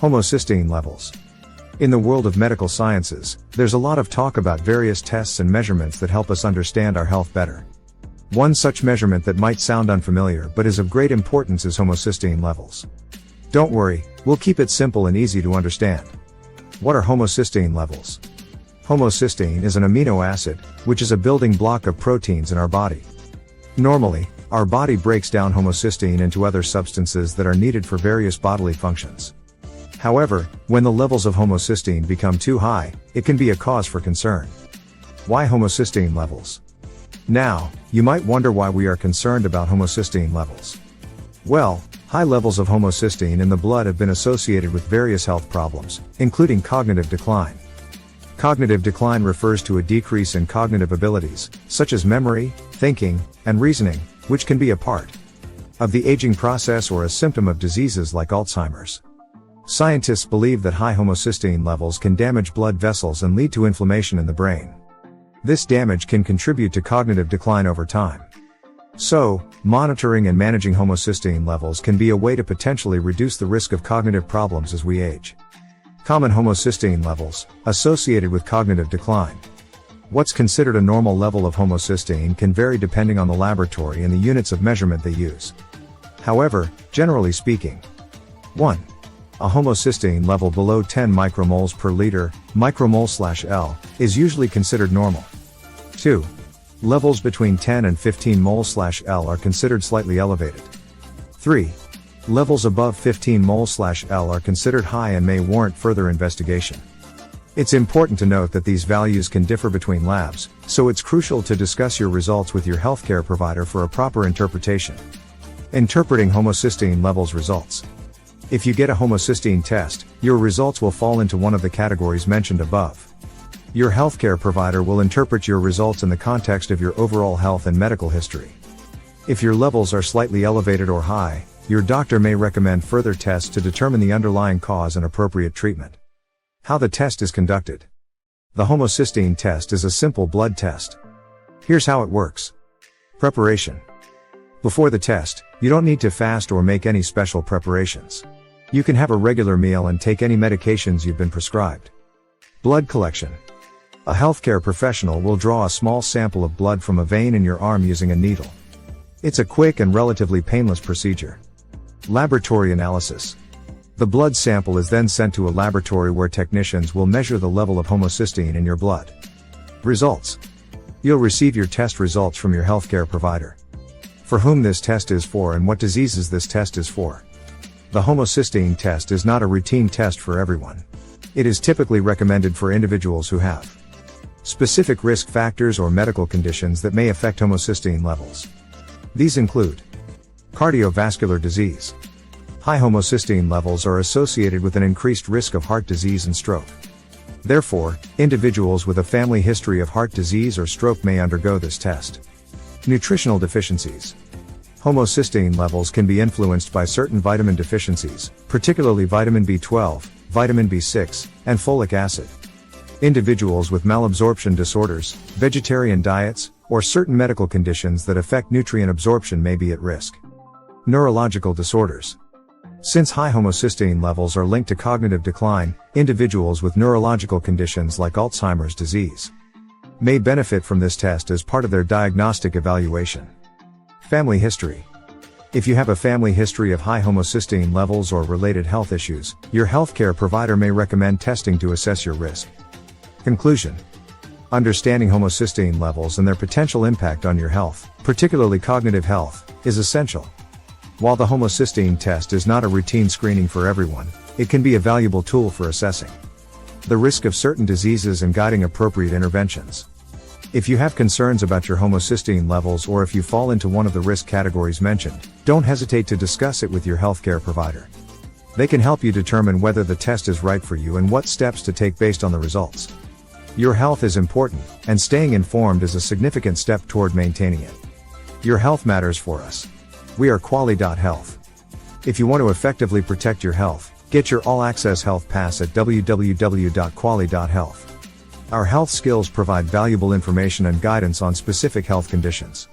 Homocysteine levels. In the world of medical sciences, there's a lot of talk about various tests and measurements that help us understand our health better. One such measurement that might sound unfamiliar but is of great importance is homocysteine levels. Don't worry, we'll keep it simple and easy to understand. What are homocysteine levels? Homocysteine is an amino acid, which is a building block of proteins in our body. Normally, our body breaks down homocysteine into other substances that are needed for various bodily functions. However, when the levels of homocysteine become too high, it can be a cause for concern. Why homocysteine levels? Now, you might wonder why we are concerned about homocysteine levels. Well, high levels of homocysteine in the blood have been associated with various health problems, including cognitive decline. Cognitive decline refers to a decrease in cognitive abilities, such as memory, thinking, and reasoning, which can be a part of the aging process or a symptom of diseases like Alzheimer's. Scientists believe that high homocysteine levels can damage blood vessels and lead to inflammation in the brain. This damage can contribute to cognitive decline over time. So, monitoring and managing homocysteine levels can be a way to potentially reduce the risk of cognitive problems as we age. Common homocysteine levels, associated with cognitive decline. What's considered a normal level of homocysteine can vary depending on the laboratory and the units of measurement they use. However, generally speaking, 1. A homocysteine level below 10 micromoles per liter, micromole/L, is usually considered normal. 2. Levels between 10 and 15 moles/L are considered slightly elevated. 3. Levels above 15 moles/L are considered high and may warrant further investigation. It's important to note that these values can differ between labs, so it's crucial to discuss your results with your healthcare provider for a proper interpretation. Interpreting homocysteine levels results. If you get a homocysteine test, your results will fall into one of the categories mentioned above. Your healthcare provider will interpret your results in the context of your overall health and medical history. If your levels are slightly elevated or high, your doctor may recommend further tests to determine the underlying cause and appropriate treatment. How the test is conducted. The homocysteine test is a simple blood test. Here's how it works. Preparation. Before the test, you don't need to fast or make any special preparations. You can have a regular meal and take any medications you've been prescribed. Blood collection. A healthcare professional will draw a small sample of blood from a vein in your arm using a needle. It's a quick and relatively painless procedure. Laboratory analysis. The blood sample is then sent to a laboratory where technicians will measure the level of homocysteine in your blood. Results. You'll receive your test results from your healthcare provider. For whom this test is for and what diseases this test is for. The homocysteine test is not a routine test for everyone. It is typically recommended for individuals who have specific risk factors or medical conditions that may affect homocysteine levels. These include cardiovascular disease. High homocysteine levels are associated with an increased risk of heart disease and stroke. Therefore, individuals with a family history of heart disease or stroke may undergo this test. Nutritional deficiencies. Homocysteine levels can be influenced by certain vitamin deficiencies, particularly vitamin B12, vitamin B6, and folic acid. Individuals with malabsorption disorders, vegetarian diets, or certain medical conditions that affect nutrient absorption may be at risk. Neurological disorders. Since high homocysteine levels are linked to cognitive decline, individuals with neurological conditions like Alzheimer's disease may benefit from this test as part of their diagnostic evaluation. Family history. If you have a family history of high homocysteine levels or related health issues, your healthcare provider may recommend testing to assess your risk. Conclusion. Understanding homocysteine levels and their potential impact on your health, particularly cognitive health, is essential. While the homocysteine test is not a routine screening for everyone, it can be a valuable tool for assessing the risk of certain diseases and guiding appropriate interventions. If you have concerns about your homocysteine levels or if you fall into one of the risk categories mentioned, don't hesitate to discuss it with your healthcare provider. They can help you determine whether the test is right for you and what steps to take based on the results. Your health is important, and staying informed is a significant step toward maintaining it. Your health matters for us. We are Quali.Health. If you want to effectively protect your health, get your all-access health pass at www.Quali.Health. Our health skills provide valuable information and guidance on specific health conditions.